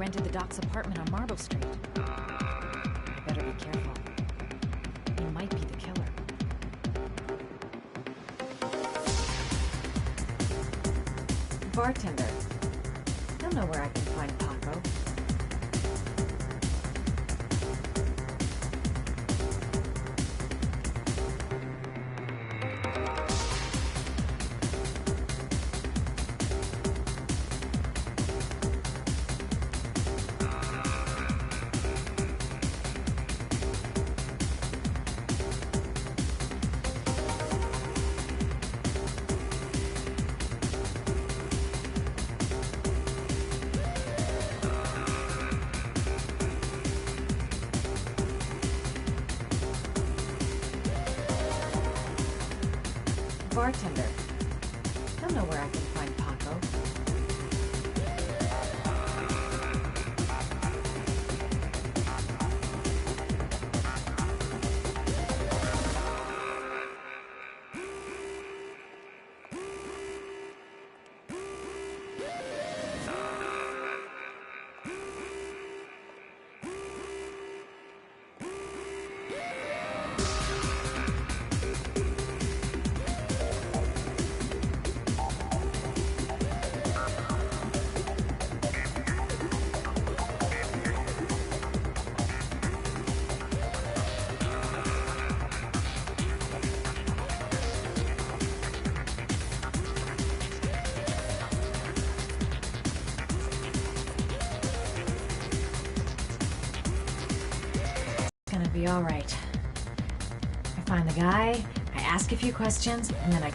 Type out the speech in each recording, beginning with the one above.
rented the Doc's apartment on Marble Street. I better be careful. He might be the killer. Bartender. He'll know where I can find Paco. Bartender. He'll know where I can find Paco. Gonna be all right. I find the guy, I ask a few questions, and then I...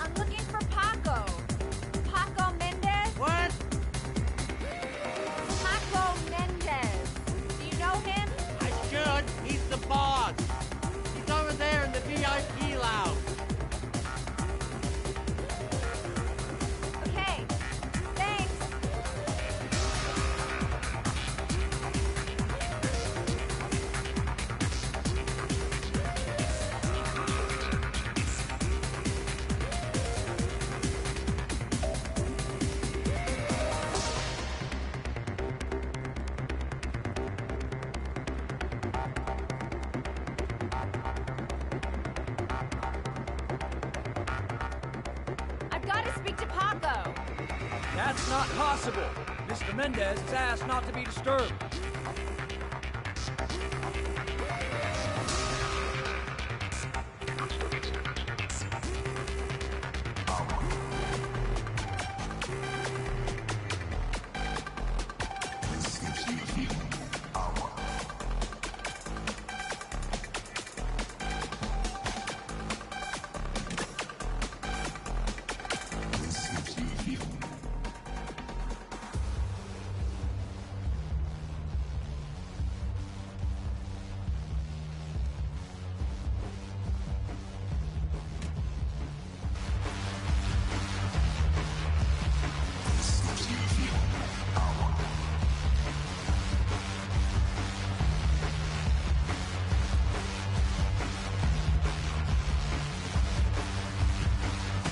I'm looking for Paco. Paco Mendez? What? Paco Mendez. Do you know him? I should. He's the boss. He's over there in the VIP lounge. Okay. Thanks. I've got to speak to Paco. That's not possible. Mr. Mendez has asked not to be disturbed.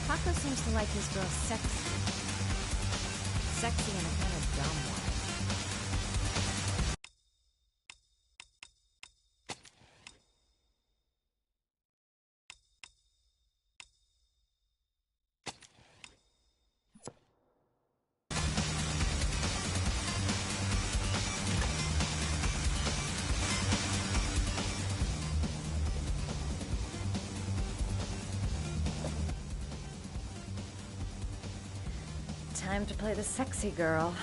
Paco seems to like his girl sexy. Sexy in a kind of dumb way. Time to play the sexy girl.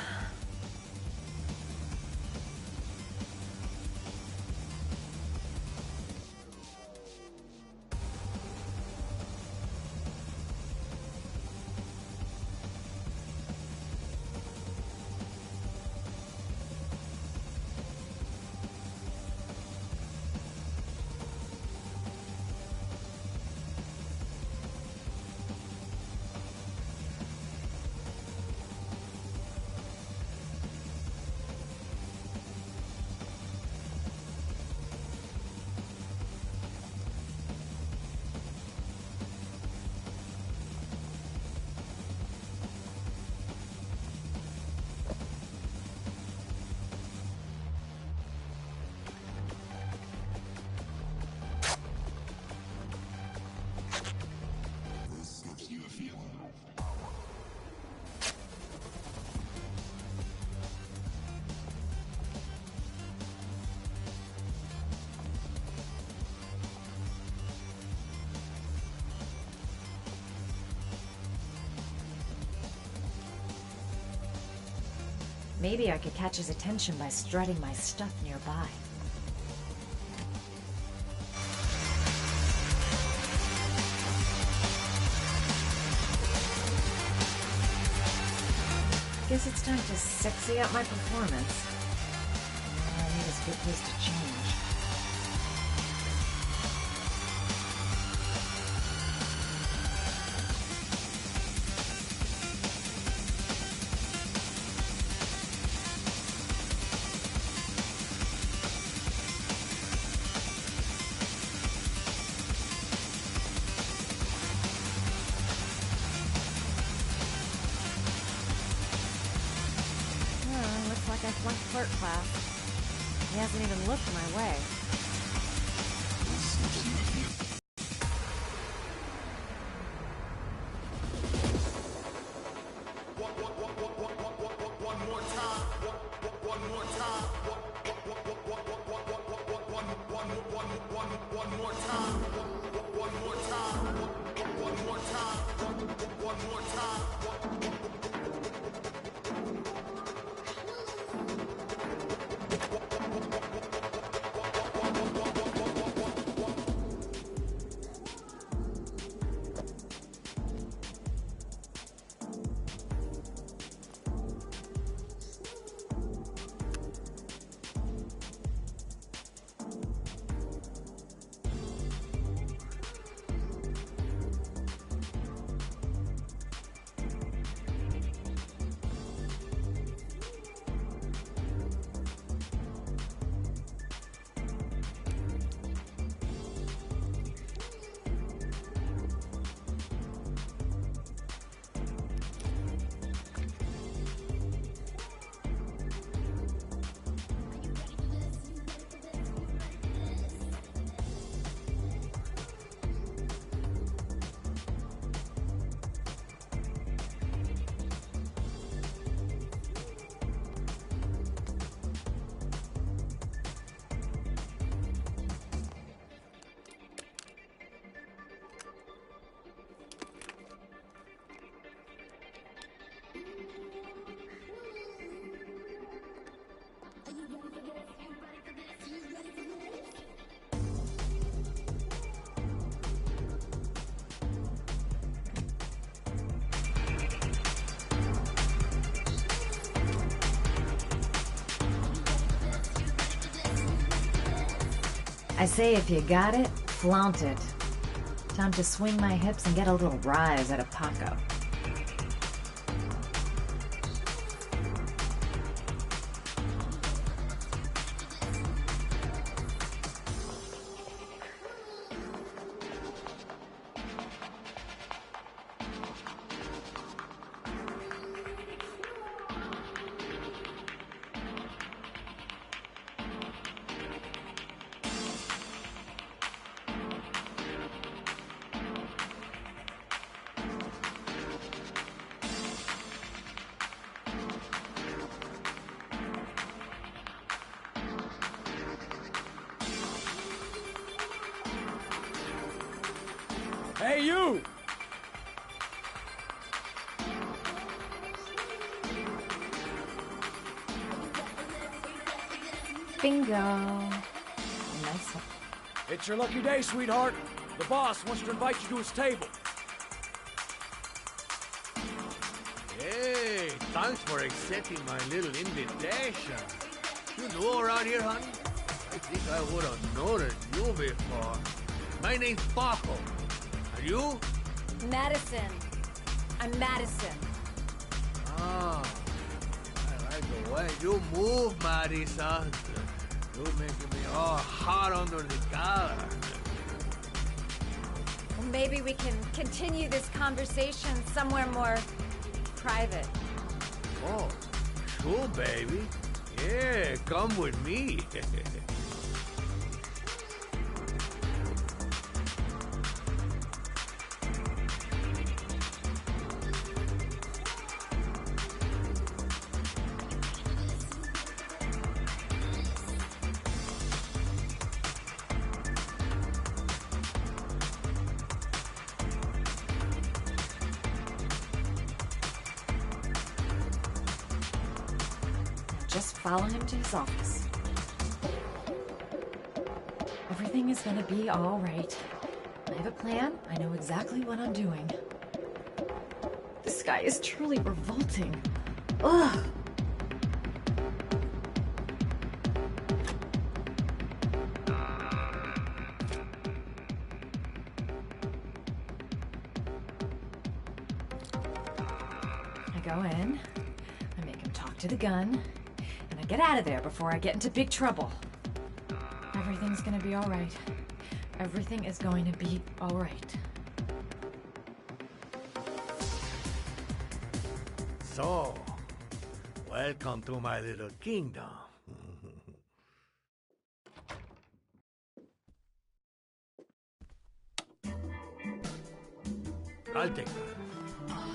Maybe I could catch his attention by strutting my stuff nearby. Guess it's time to sexy up my performance. I need a good place to change. I flunked flirt class. He hasn't even looked my way. I say if you got it, flaunt it. Time to swing my hips and get a little rise out of Paco. Hey, you! Bingo. Nice one. It's your lucky day, sweetheart. The boss wants to invite you to his table. Hey, thanks for accepting my little invitation. You know around here, honey? I think I would have noticed you before. My name's Paco. And you? Madison. I'm Madison. Ah, I like the way you move, Madison. You're making me all hot under the collar. Well, maybe we can continue this conversation somewhere more private. Oh, sure, baby. Yeah, come with me. just follow him to his office. Everything is gonna be all right. I have a plan. I know exactly what I'm doing. This guy is truly revolting. Ugh. I go in, I make him talk to the gun, and I get out of there before I get into big trouble. Everything's gonna be all right. Everything is going to be all right. So, welcome to my little kingdom. I'll take that.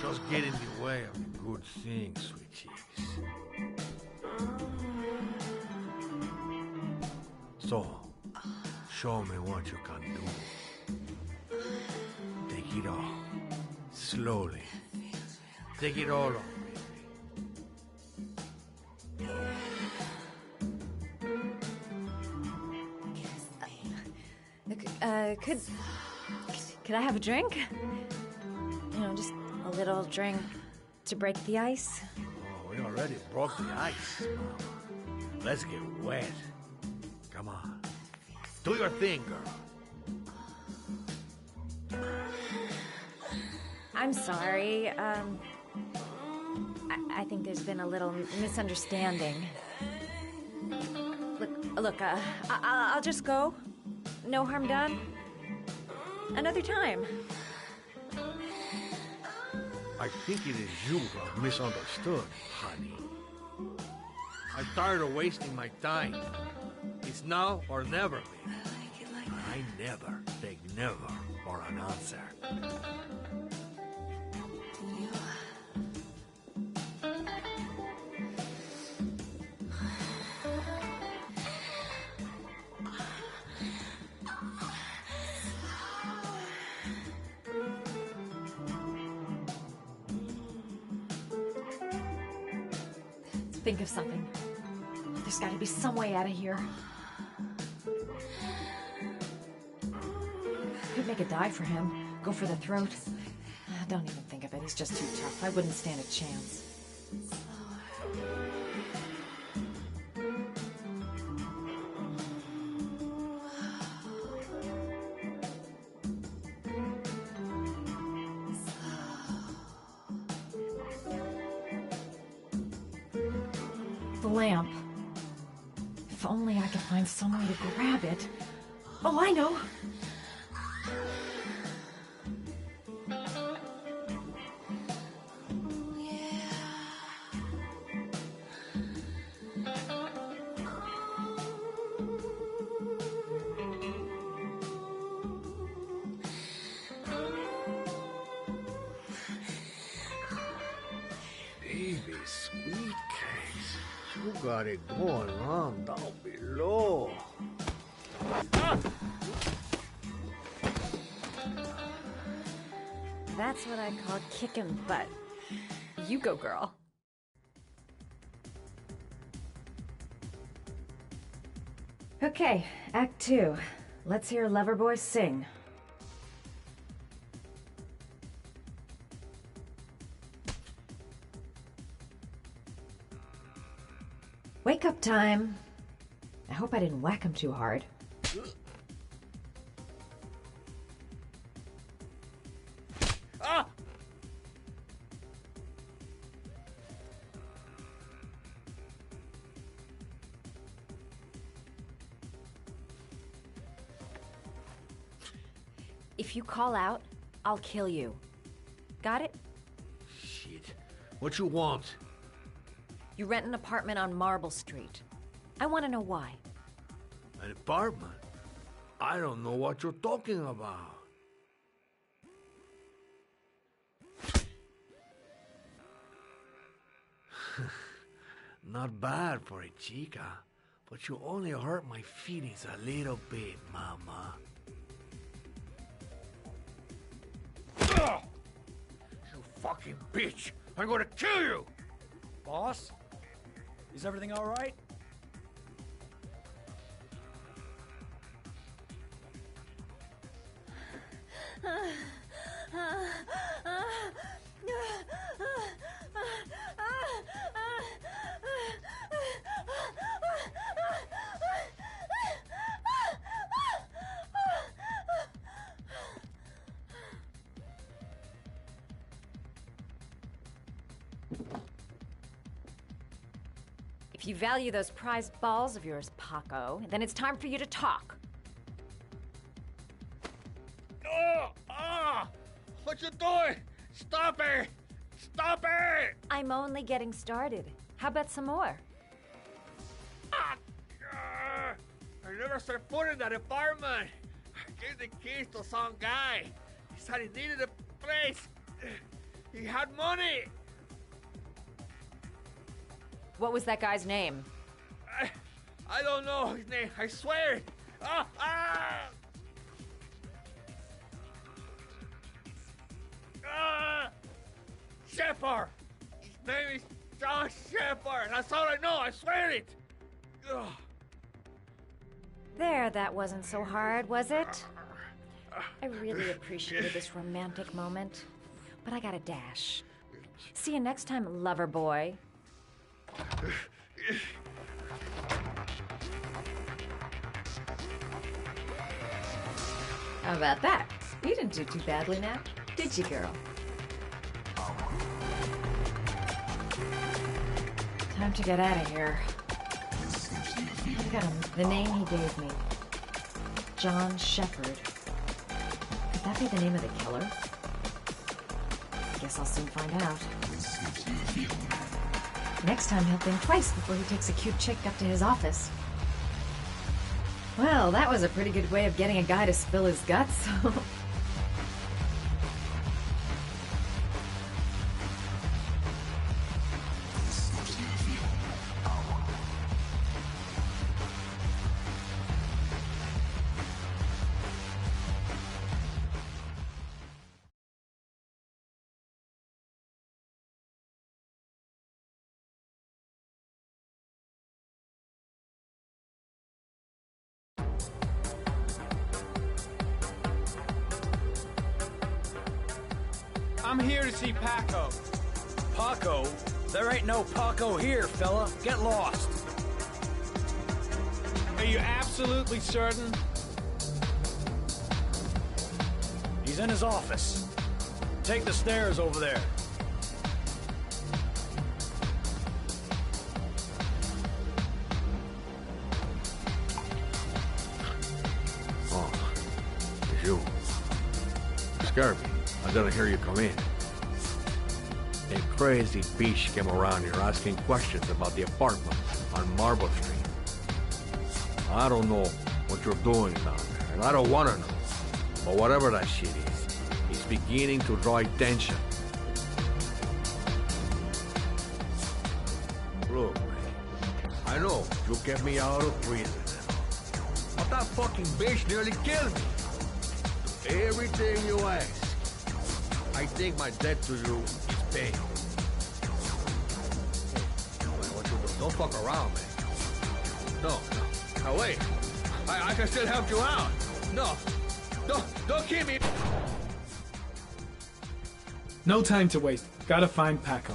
Just get in the way of the good things, sweet cheeks. So, show me what you can do. Take it all. Slowly. Take it all on. Could I have a drink? You know, just a little drink to break the ice. Oh, we already broke the ice. Let's get wet. Come on. Do your thing, girl. I'm sorry. I think there's been a little misunderstanding. Look, I'll just go. No harm done. Another time. I think it is you who have misunderstood, honey. I'm tired of wasting my time. It's now or never, baby. I never take never for an answer. Think of something. There's got to be some way out of here. Could make a dive for him. Go for the throat. Don't even think of it. He's just too tough. I wouldn't stand a chance. The lamp. If only I could find some way to grab it. Oh, I know! Baby, sweet cakes. You got it going on down below. That's what I call kicking butt. You go, girl. Okay, Act 2. Let's hear Loverboy sing. Wake up time. I hope I didn't whack him too hard. Ah! If you call out, I'll kill you. Got it? Shit. What you want? You rent an apartment on Marble Street. I want to know why. An apartment? I don't know what you're talking about. Not bad for a chica, but you only hurt my feelings a little bit, mama. Ugh! You fucking bitch! I'm gonna kill you! Boss? Is everything all right? If you value those prized balls of yours, Paco, then it's time for you to talk. What you doing? Stop it! Stop it! I'm only getting started. How about some more? I never set foot in that apartment. I gave the keys to some guy. He said he needed a place. He had money. What was that guy's name? I don't know his name. I swear it. Shepard. His name is John Shepard. That's all I know. I swear it. There, that wasn't so hard, was it? I really appreciated this romantic moment, but I gotta dash. See you next time, lover boy. How about that? You didn't do too badly now, did you, girl? Time to get out of here. Look at him. The name he gave me. John Shepard. Could that be the name of the killer? Guess I'll soon find out. Next time he'll think twice before he takes a cute chick up to his office. Well, that was a pretty good way of getting a guy to spill his guts. I'm here to see Paco. Paco? There ain't no Paco here, fella. Get lost. Are you absolutely certain? He's in his office. Take the stairs over there. Oh, it's you. You scared me. I didn't hear you come in. A crazy bitch came around here asking questions about the apartment on Marble Street. I don't know what you're doing down there, and I don't want to know. But whatever that shit is, it's beginning to draw attention. Look, man, I know you kept me out of prison and all, but that fucking bitch nearly killed me. Everything you ask, I think my debt to you is paid. Hey, what you do? Don't fuck around, man. No, wait. I can still help you out. No, don't keep me. No time to waste. Gotta find Paco.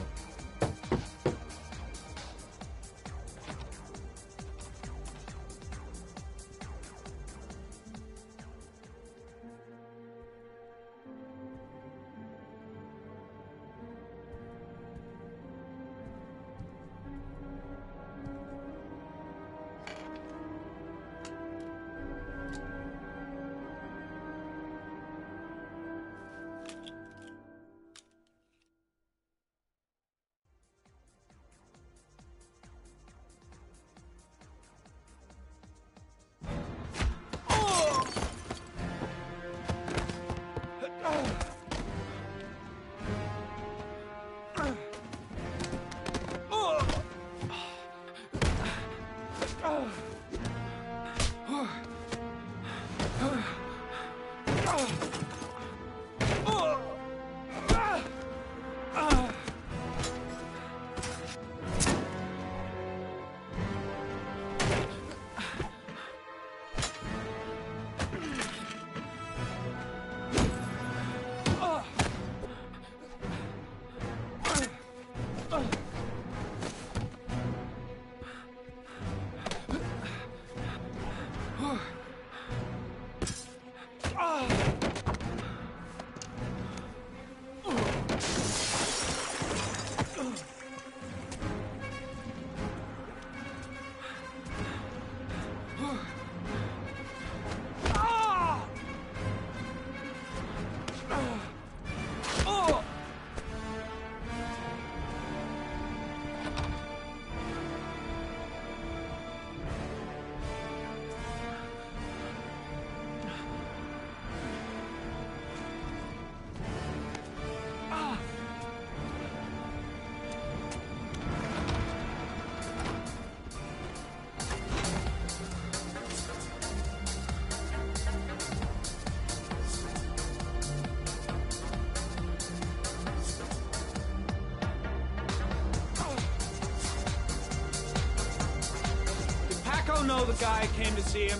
know the guy who came to see him?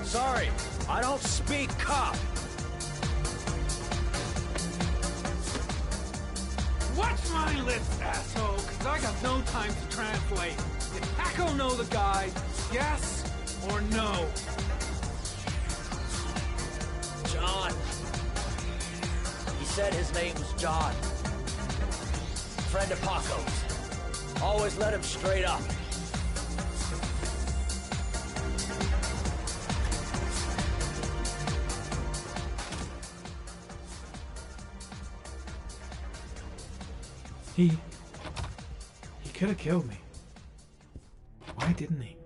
Sorry, I don't speak cop. Watch my lips, asshole, because I got no time to translate. Did Paco know the guy? Yes or no? John. He said his name was John. Friend of Paco's. Always let him straight up. He could have killed me. Why didn't he?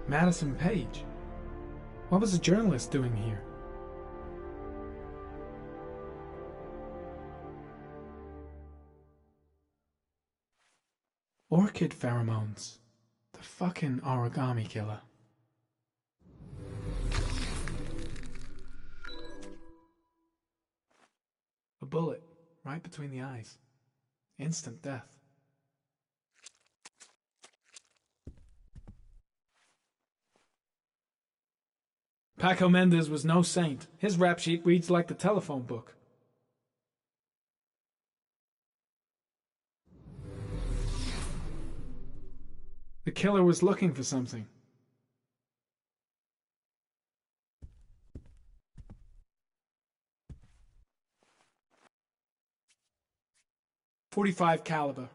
Madison Page? What was a journalist doing here? Orchid pheromones. The fucking origami killer. A bullet right between the eyes. Instant death. Paco Mendez was no saint. His rap sheet reads like the telephone book. The killer was looking for something. .45 caliber.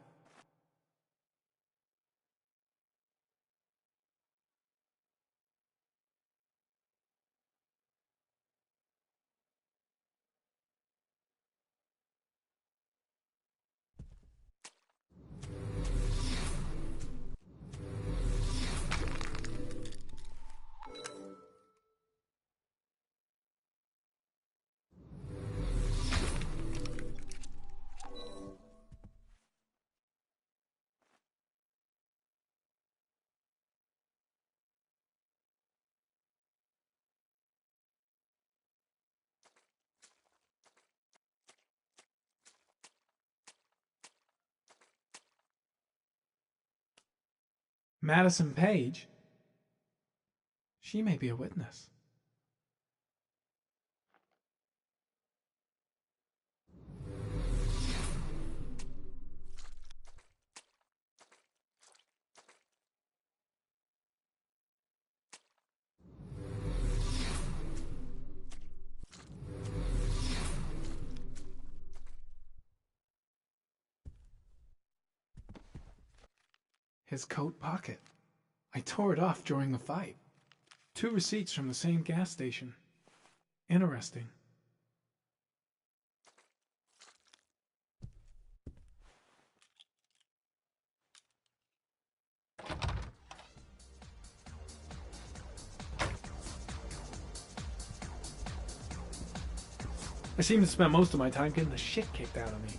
Madison Page? She may be a witness. His coat pocket. I tore it off during the fight. 2 receipts from the same gas station. Interesting. I seem to spend most of my time getting the shit kicked out of me.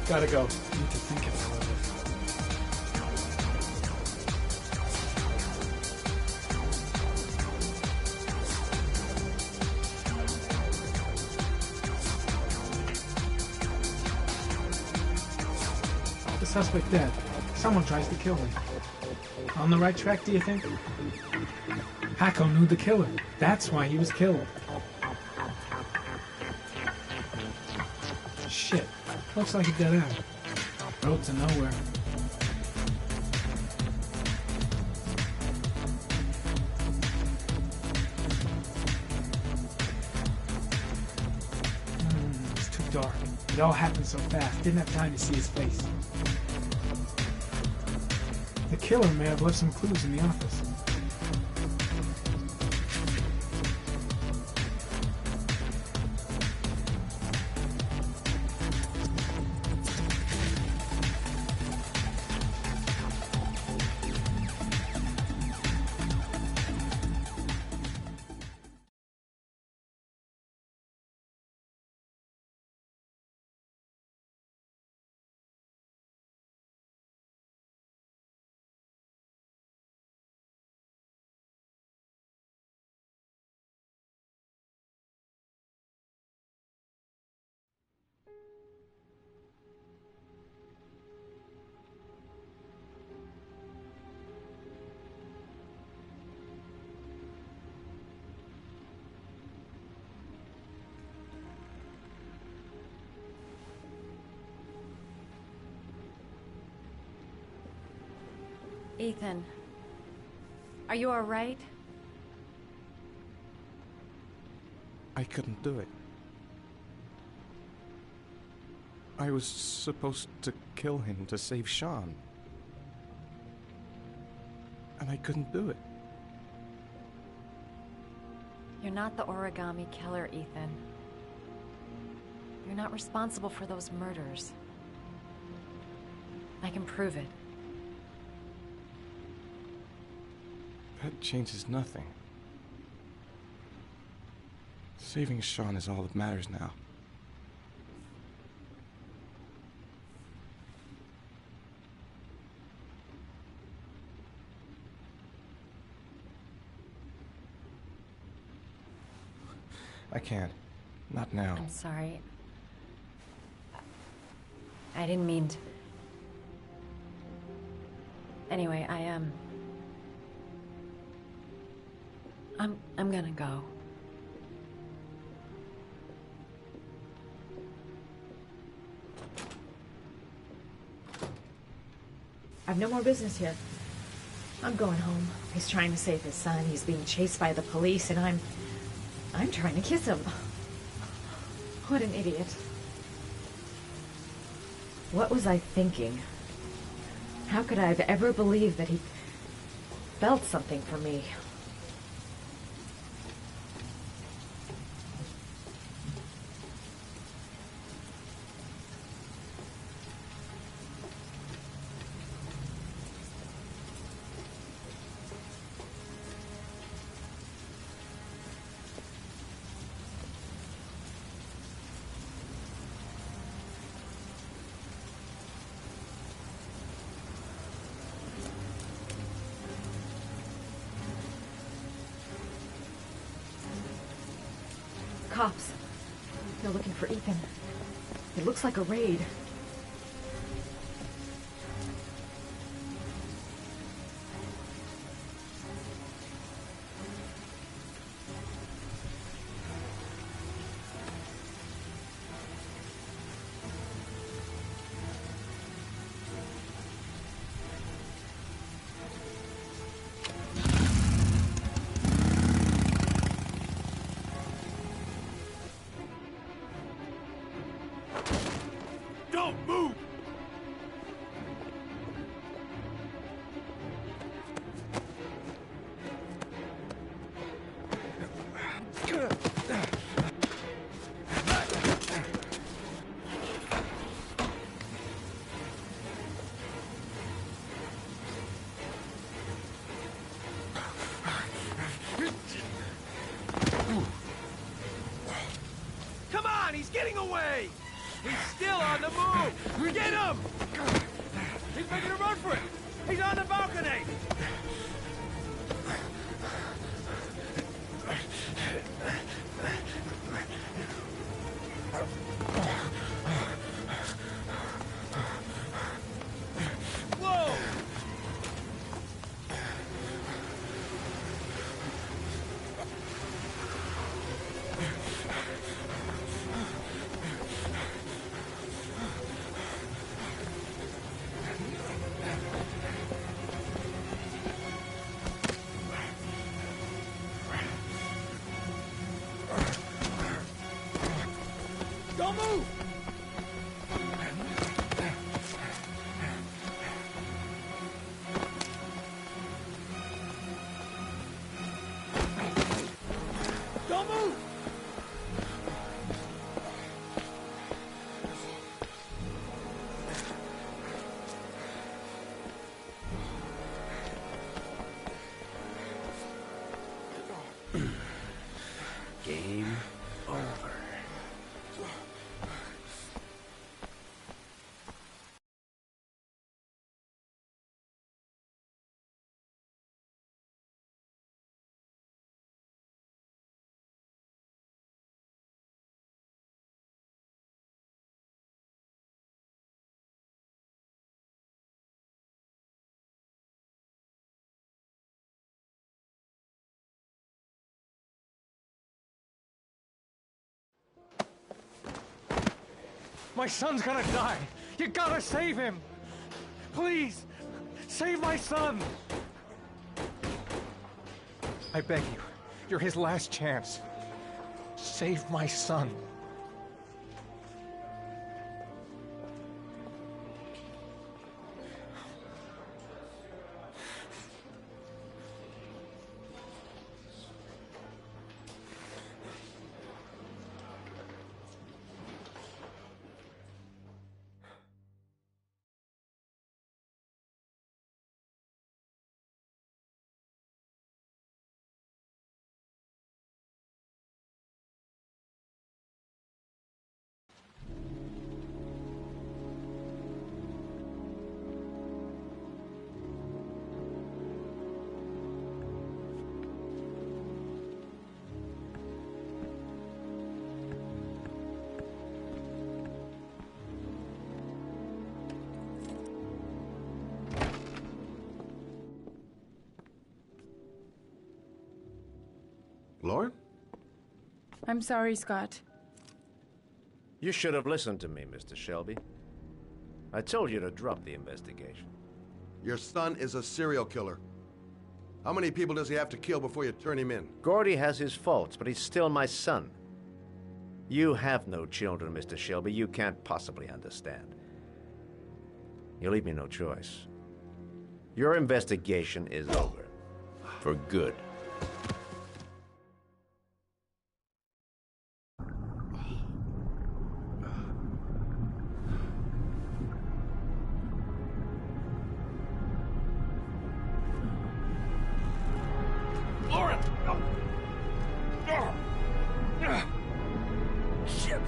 Gotta go. Need to think about it. The suspect dead. Someone tries to kill me. On the right track, do you think? Paco knew the killer. That's why he was killed. Shit. Looks like a dead end. Road to nowhere. It's too dark. It all happened so fast. Didn't have time to see his face. The killer may have left some clues in the office. Ethan, are you all right? I couldn't do it. I was supposed to kill him to save Sean. And I couldn't do it. You're not the origami killer, Ethan. You're not responsible for those murders. I can prove it. That changes nothing. Saving Sean is all that matters now. I can't. Not now. I'm sorry. I didn't mean to... Anyway, I'm gonna go. I've no more business here. I'm going home. He's trying to save his son. He's being chased by the police, and I'm trying to kiss him. What an idiot. What was I thinking? How could I have ever believed that he felt something for me? Cops. They're looking for Ethan. It looks like a raid. Don't move! Come on, he's getting away! He's still on the move! Get him! He's making a run for it! He's on the balcony! Whoa! Don't move! Don't move! Game over. My son's gonna die. You gotta save him. Please, Save my son! I beg you. You're his last chance. Save my son. Lauren? I'm sorry, Scott. You should have listened to me, Mr. Shelby. I told you to drop the investigation. Your son is a serial killer. How many people does he have to kill before you turn him in? Gordy has his faults, but he's still my son. You have no children, Mr. Shelby. You can't possibly understand. You leave me no choice. Your investigation is over. For good. Shit!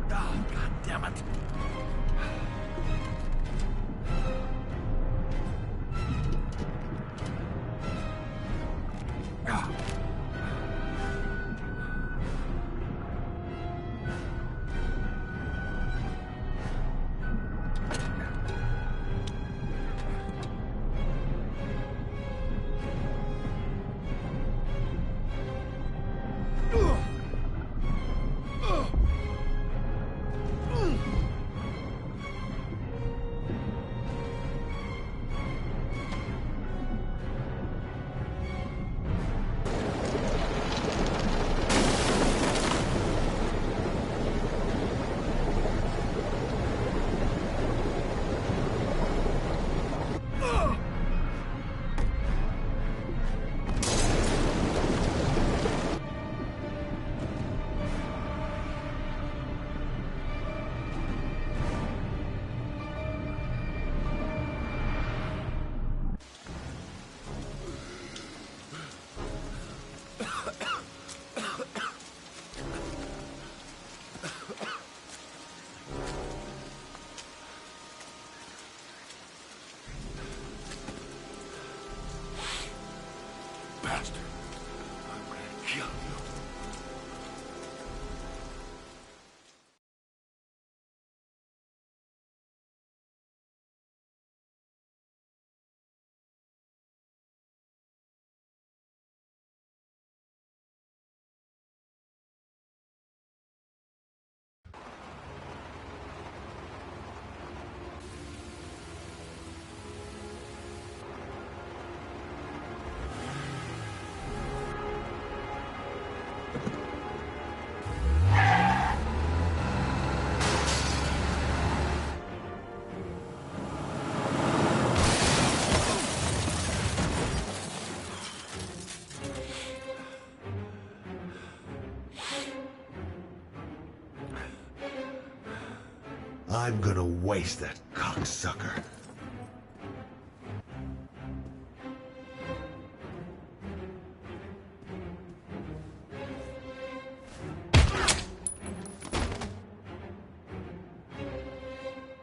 God damn it. Bastard. I'm gonna kill you. I'm gonna waste that cocksucker.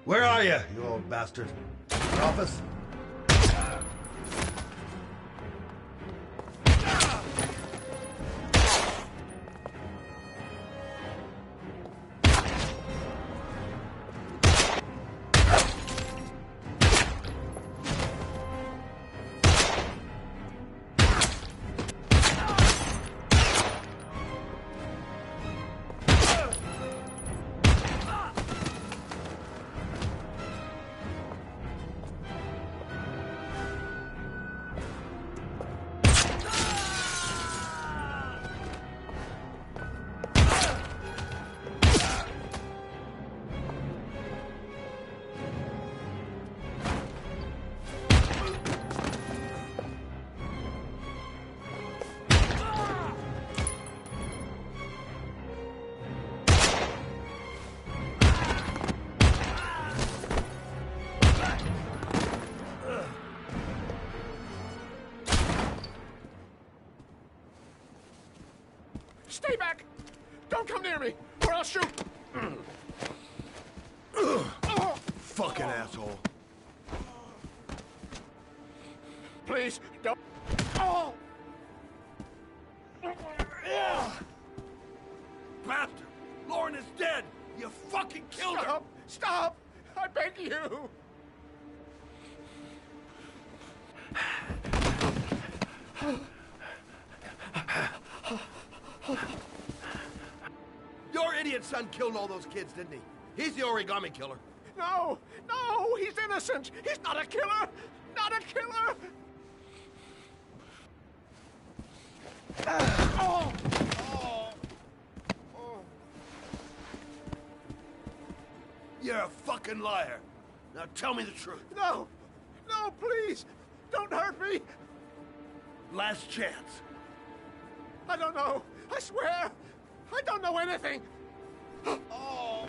Where are you old bastard? Your office? Stay back! Don't come near me, or I'll shoot! Fucking asshole. Please, don't... Oh! Bastard! Lauren is dead! You fucking killed her! Stop! Stop! I beg you! Your idiot son killed all those kids, didn't he? He's the origami killer. No! No! He's innocent! He's not a killer! Not a killer! Oh! Oh! Oh! You're a fucking liar. Now tell me the truth. No! No, please! Don't hurt me! Last chance. I don't know! I swear! I don't know anything! Oh!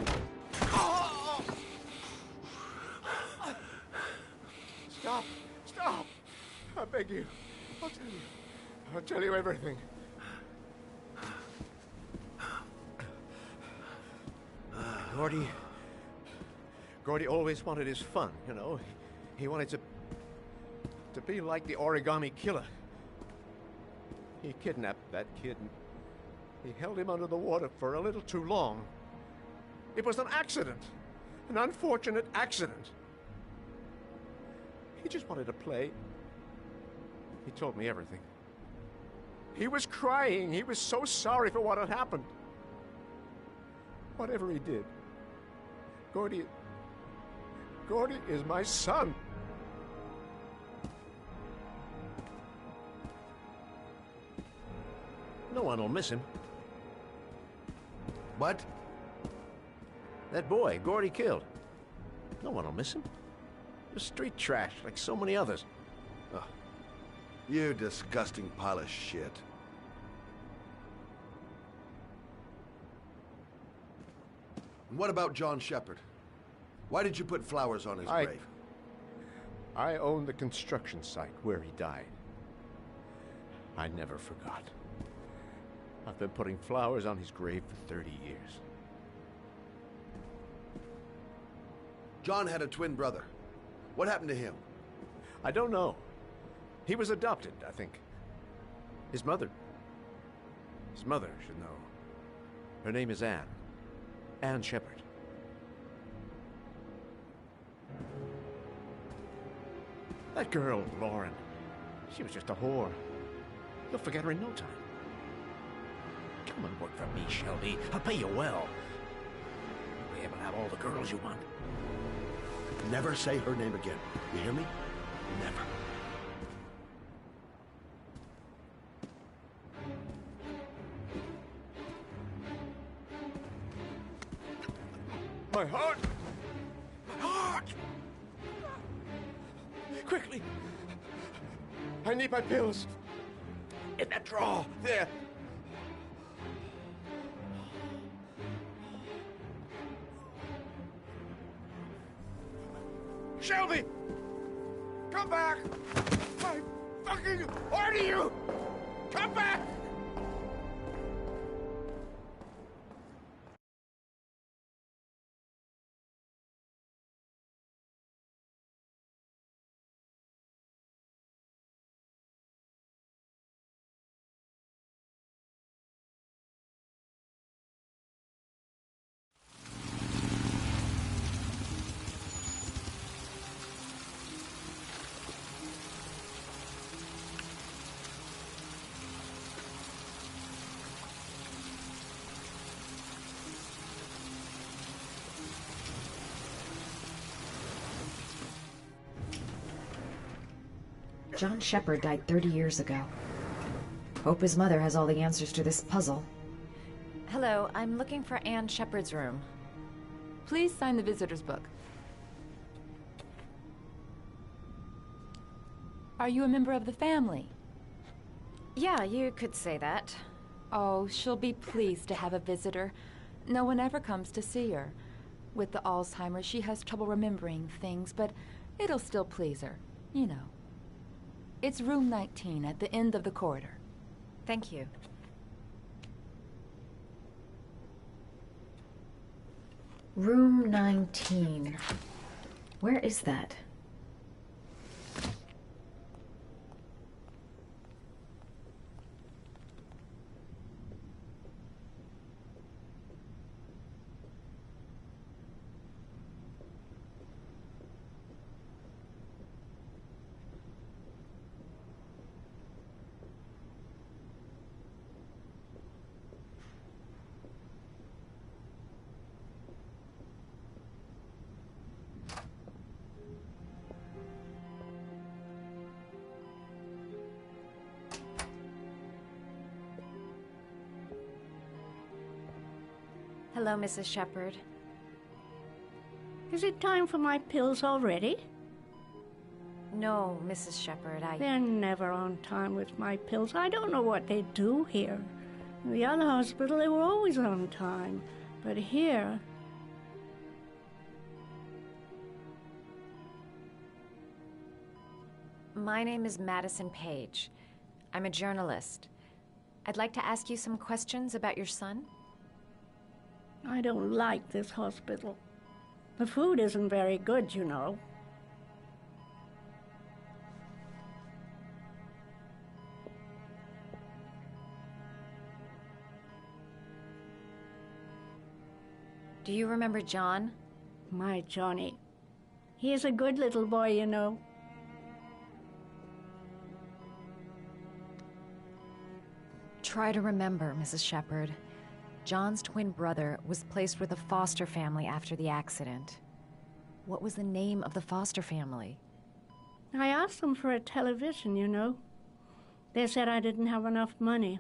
Oh! Stop! Stop! I beg you. I'll tell you. I'll tell you everything. Gordy always wanted his fun, you know. He wanted to be like the origami killer. He kidnapped that kid and he held him under the water for a little too long. It was an accident. An unfortunate accident. He just wanted to play. He told me everything. He was crying. He was so sorry for what had happened. Whatever he did, Gordy is my son. No one will miss him. What? That boy, Gordy killed. No one will miss him. Just street trash, like so many others. Ugh. You disgusting pile of shit. And what about John Shepard? Why did you put flowers on his grave? I own the construction site where he died. I never forgot. I've been putting flowers on his grave for 30 years. John had a twin brother. What happened to him? I don't know. He was adopted, I think. His mother should know. Her name is Anne. Anne Shepard. That girl, Lauren, she was just a whore. You'll forget her in no time. Come and work for me, Shelby. I'll pay you well. You'll be able to have all the girls you want. Never say her name again. You hear me? Never. My heart! My heart! Quickly! I need my pills. In that drawer, there. Shelby! Come back! I fucking order you! Come back! John Shepard died 30 years ago. Hope his mother has all the answers to this puzzle. Hello, I'm looking for Anne Shepard's room. Please sign the visitor's book. Are you a member of the family? Yeah, you could say that. Oh, she'll be pleased to have a visitor. No one ever comes to see her. With the Alzheimer's, she has trouble remembering things, but it'll still please her, you know. It's room 19 at the end of the corridor. Thank you. Room 19. Where is that? Hello, Mrs. Shepherd. Is it time for my pills already? No, Mrs. Shepherd, They're never on time with my pills. I don't know what they do here. In the other hospital, they were always on time. But here... My name is Madison Page. I'm a journalist. I'd like to ask you some questions about your son. I don't like this hospital. The food isn't very good, you know. Do you remember John? My Johnny. He is a good little boy, you know. Try to remember, Mrs. Shepherd. John's twin brother was placed with a foster family after the accident. What was the name of the foster family? I asked them for a television, you know. They said I didn't have enough money.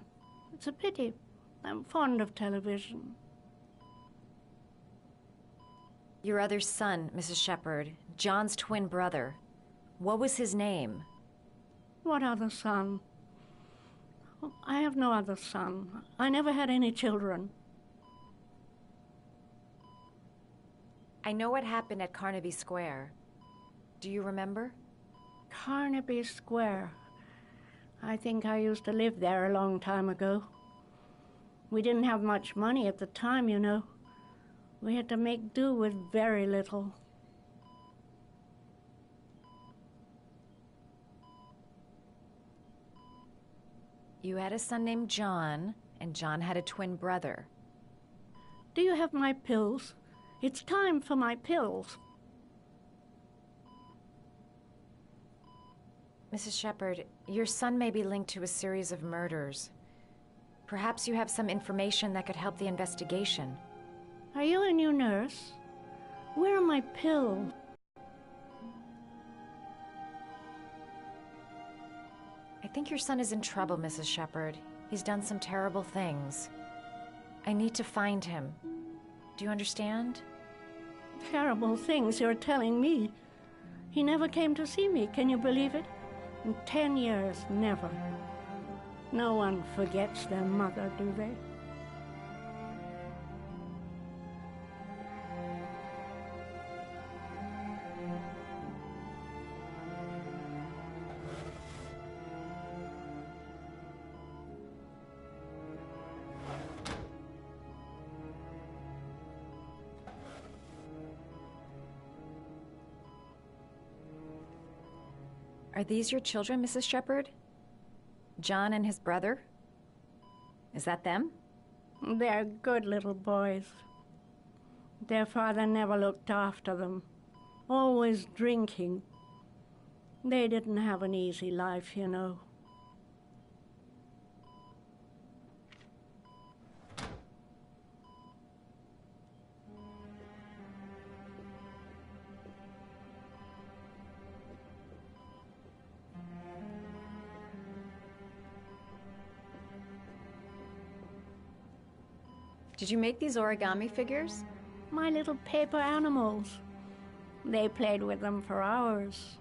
It's a pity. I'm fond of television. Your other son, Mrs. Shepherd, John's twin brother. What was his name? What other son? Oh, I have no other son. I never had any children. I know what happened at Carnaby Square. Do you remember? Carnaby Square. I think I used to live there a long time ago. We didn't have much money at the time, you know. We had to make do with very little. You had a son named John, and John had a twin brother. Do you have my pills? It's time for my pills. Mrs. Shepherd, your son may be linked to a series of murders. Perhaps you have some information that could help the investigation. Are you a new nurse? Where are my pills? I think your son is in trouble, Mrs. Shepherd. He's done some terrible things. I need to find him. Do you understand? Terrible things you're telling me. He never came to see me, can you believe it? In 10 years, never. No one forgets their mother, do they? Are these your children, Mrs. Shepherd? John and his brother? Is that them? They're good little boys. Their father never looked after them. Always drinking. They didn't have an easy life, you know. Did you make these origami figures? My little paper animals. They played with them for hours.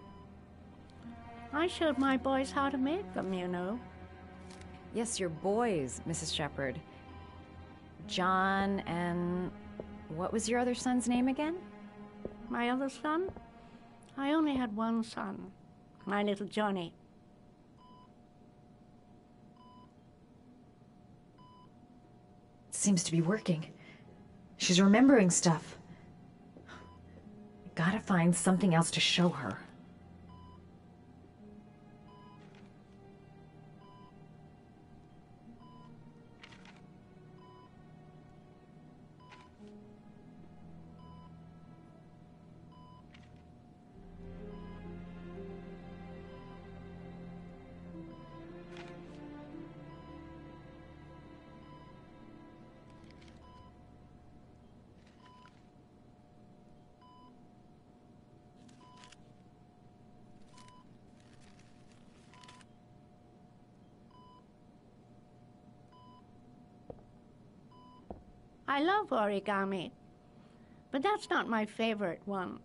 I showed my boys how to make them, you know. Yes, your boys, Mrs. Shepherd. John and... what was your other son's name again? My other son? I only had one son. My little Johnny. Seems to be working. She's remembering stuff. find something else to show her. I love origami, but that's not my favorite one.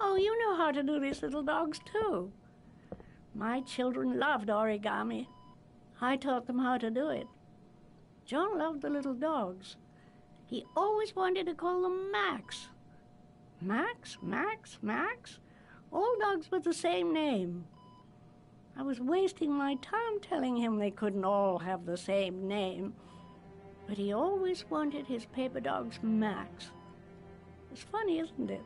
Oh, you know how to do these little dogs, too. My children loved origami. I taught them how to do it. John loved the little dogs. He always wanted to call them Max. Max, Max, Max. All dogs with the same name. I was wasting my time telling him they couldn't all have the same name. But he always wanted his paper dogs Max. It's funny, isn't it?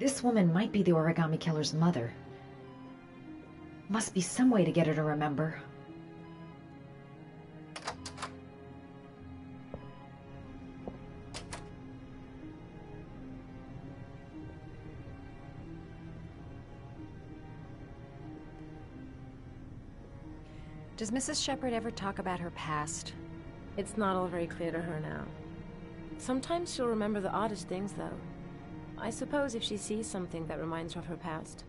This woman might be the origami killer's mother. Must be some way to get her to remember. Does Mrs. Shepherd ever talk about her past? It's not all very clear to her now. Sometimes she'll remember the oddest things, though. I suppose if she sees something that reminds her of her past.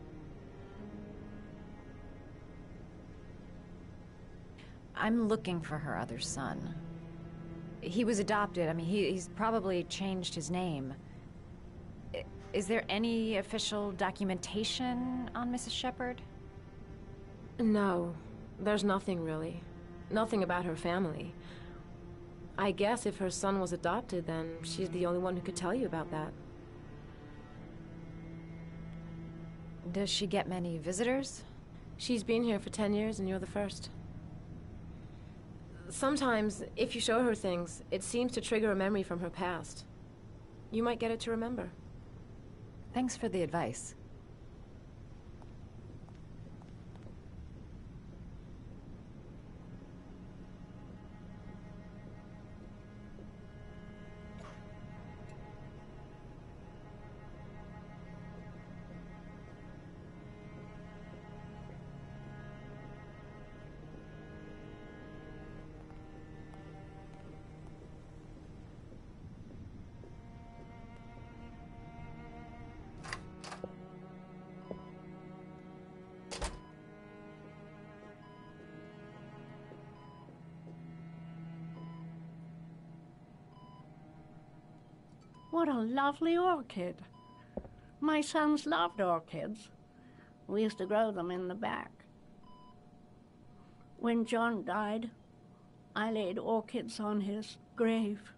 I'm looking for her other son. He was adopted. I mean, he's probably changed his name. Is there any official documentation on Mrs. Shepherd? No, there's nothing really. Nothing about her family. I guess if her son was adopted, then she's the only one who could tell you about that. Does she get many visitors? She's been here for 10 years and you're the first. Sometimes, if you show her things, it seems to trigger a memory from her past. You might get it to remember. Thanks for the advice. What a lovely orchid. My sons loved orchids. We used to grow them in the back. When John died, I laid orchids on his grave.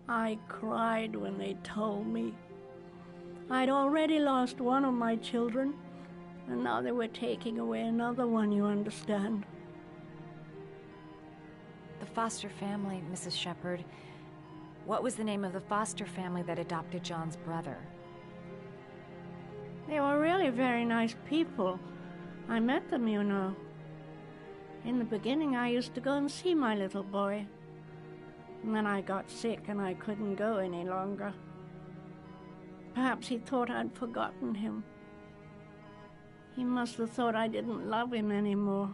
I cried when they told me. I'd already lost one of my children, and now they were taking away another one, you understand. The foster family, Mrs. Shepherd. What was the name of the foster family that adopted John's brother? They were really very nice people. I met them, you know. In the beginning, I used to go and see my little boy. And then I got sick and I couldn't go any longer. Perhaps he thought I'd forgotten him. He must have thought I didn't love him anymore.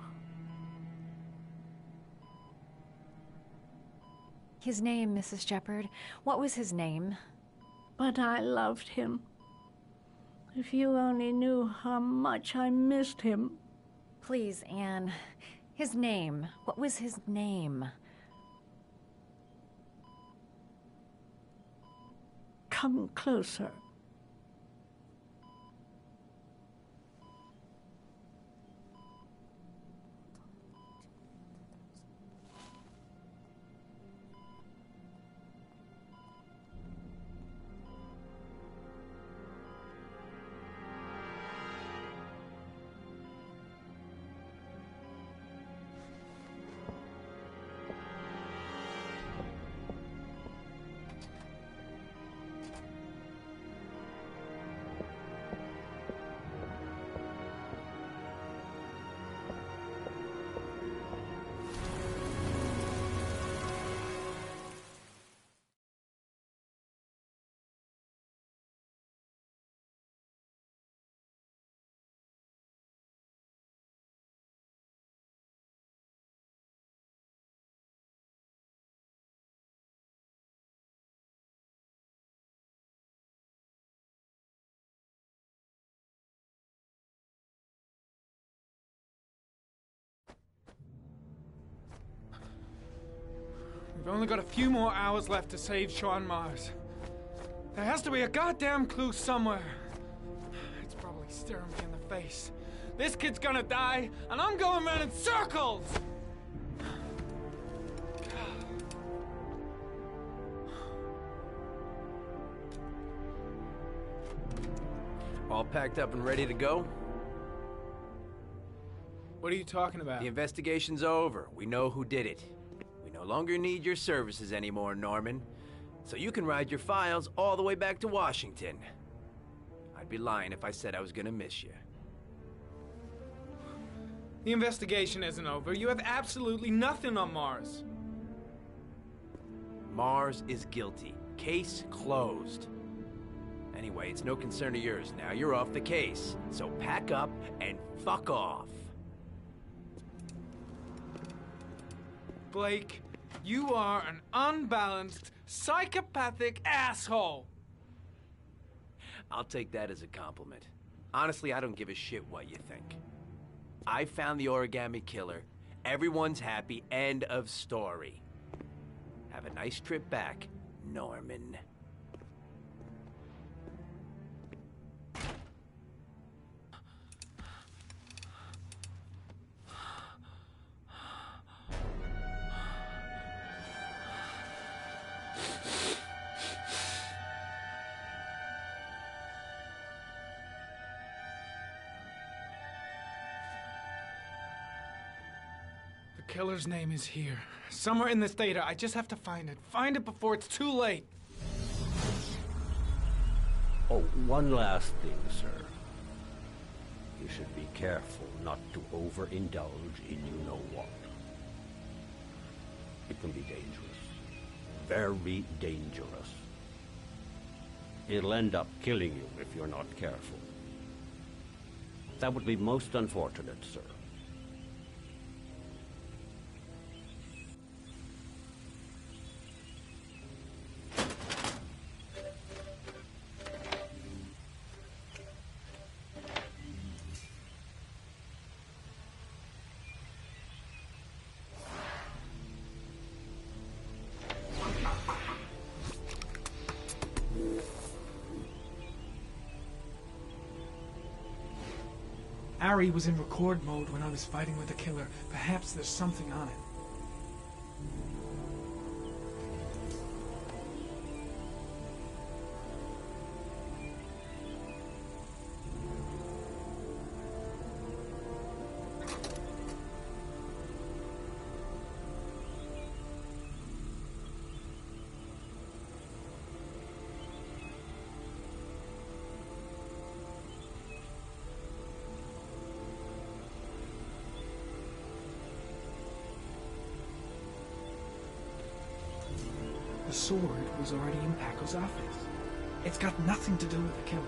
His name, Mrs. Shepherd. What was his name? But I loved him. If you only knew how much I missed him. Please, Anne. His name. What was his name? come closer. We've only got a few more hours left to save Sean Mars. There has to be a goddamn clue somewhere. It's probably staring me in the face. This kid's gonna die, and I'm going around in circles! All packed up and ready to go? What are you talking about? The investigation's over. We know who did it. We no longer need your services anymore, Norman. So you can ride your files all the way back to Washington. I'd be lying if I said I was gonna miss you. The investigation isn't over. You have absolutely nothing on Mars. Mars is guilty. Case closed. Anyway, it's no concern of yours now. You're off the case. So pack up and fuck off. Blake, you are an unbalanced, psychopathic asshole. I'll take that as a compliment. Honestly, I don't give a shit what you think. I found the origami killer. Everyone's happy. End of story. Have a nice trip back, Norman. The killer's name is here. Somewhere in this data. I just have to find it. Find it before it's too late. Oh, one last thing, sir. You should be careful not to overindulge in you-know-what. It can be dangerous. Very dangerous. It'll end up killing you if you're not careful. That would be most unfortunate, sir. Ari was in record mode when I was fighting with the killer. Perhaps there's something on it. The sword was already in Paco's office. It's got nothing to do with the killer.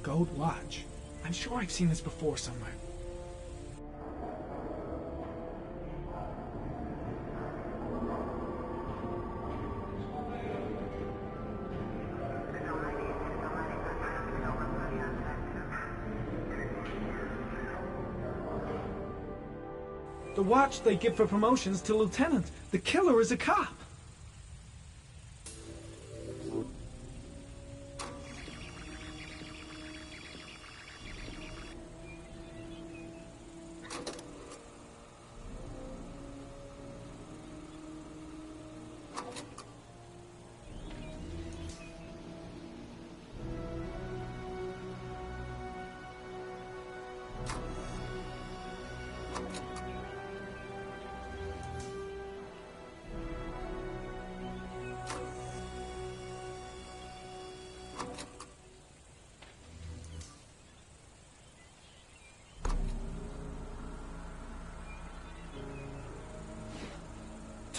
Gold watch. I'm sure I've seen this before somewhere. The watch they give for promotions to lieutenant. The killer is a cop.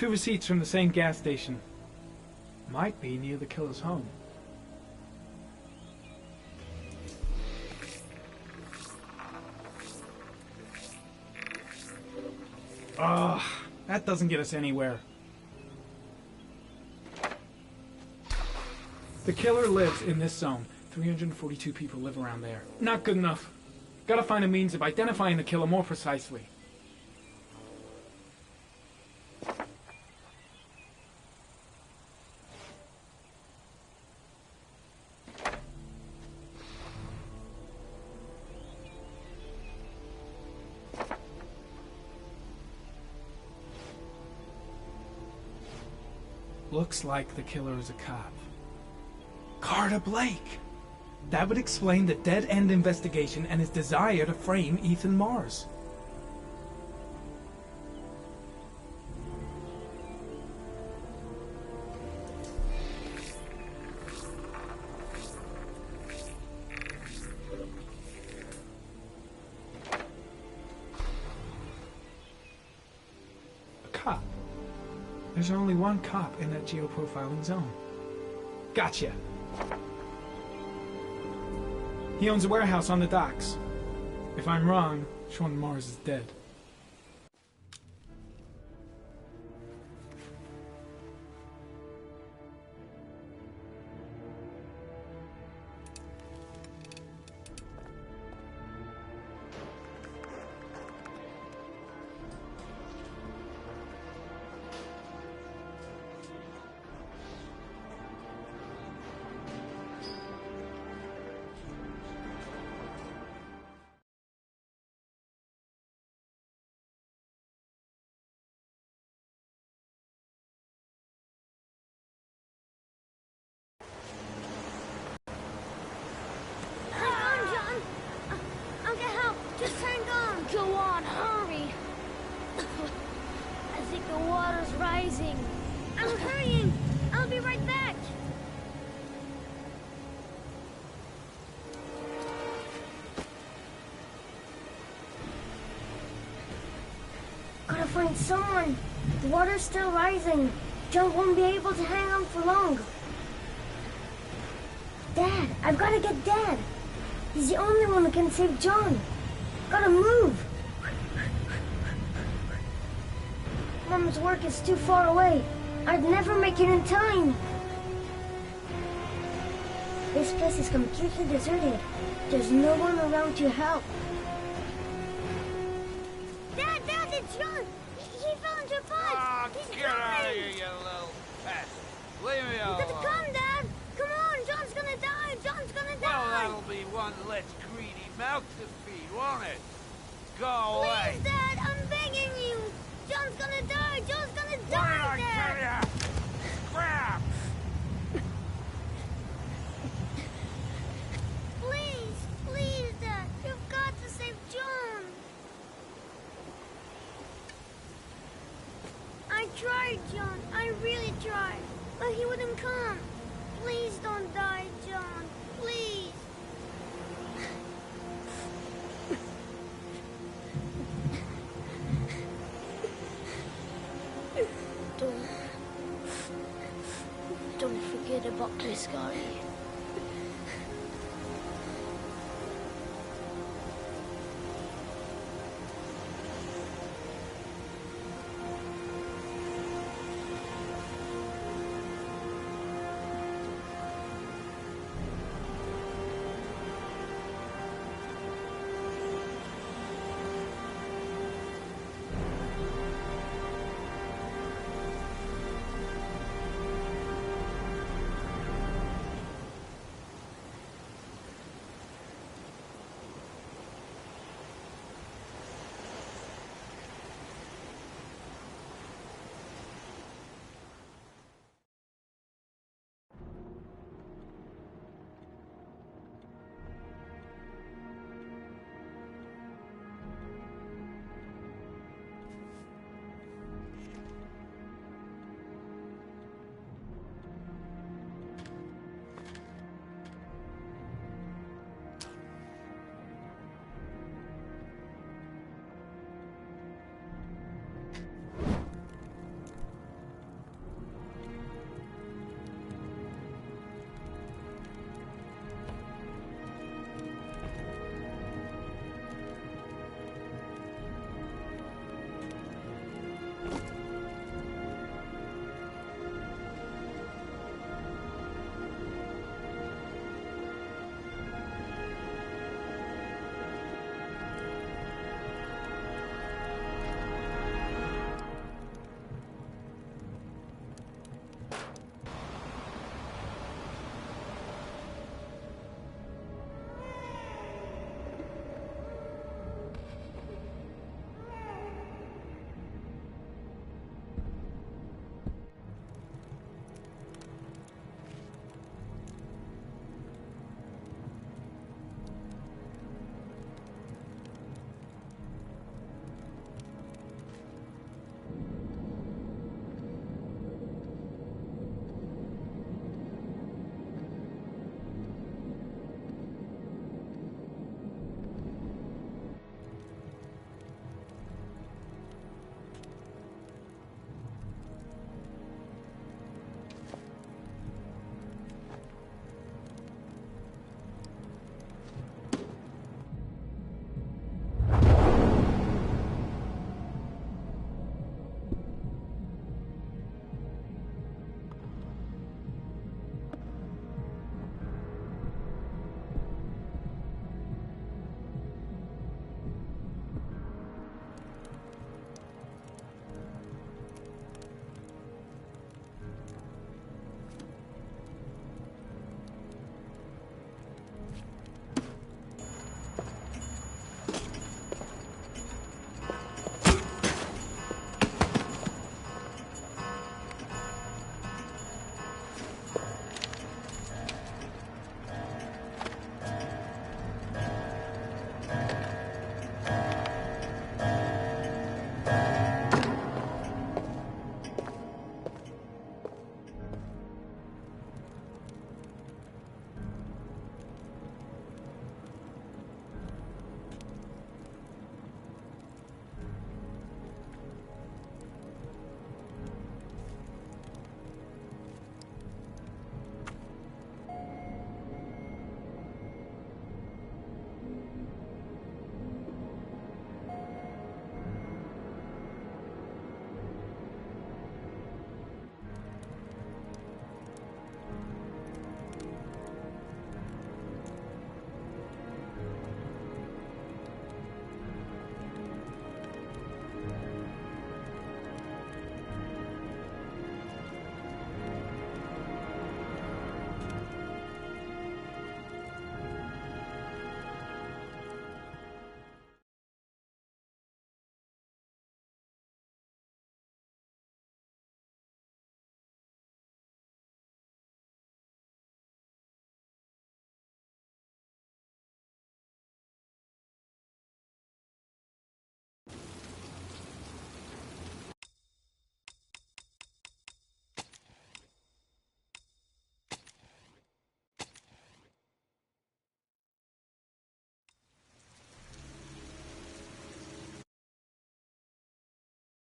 Two receipts from the same gas station. Might be near the killer's home. Ugh, that doesn't get us anywhere. The killer lives in this zone. 342 people live around there. Not good enough. Gotta find a means of identifying the killer more precisely. Looks like the killer is a cop. Carter Blake! That would explain the dead-end investigation and his desire to frame Ethan Mars. A cop. There's only one cop in that geoprofiling zone. Gotcha. He owns a warehouse on the docks. If I'm wrong, Sean Mars is dead. Go on, hurry! I think the water's rising. I'm hurrying! I'll be right back! Gotta find someone. The water's still rising. John won't be able to hang on for long. Dad! I've gotta get Dad! He's the only one who can save John. Gotta move! Mom's work is too far away. I'd never make it in time. This place is completely deserted. There's no one around to help. Dad, it's John! He fell into a pond! Oh, He's get out of coming! here, you little pest! Leave me You alone! gotta come, Dad! Come on, John's gonna die! John's gonna die! Well, that'll be one less greedy mouth to feed, won't it? Go away! Please, Dad, I'm begging you! John's gonna die! John's gonna die, What did I Dad! tell ya? Crap!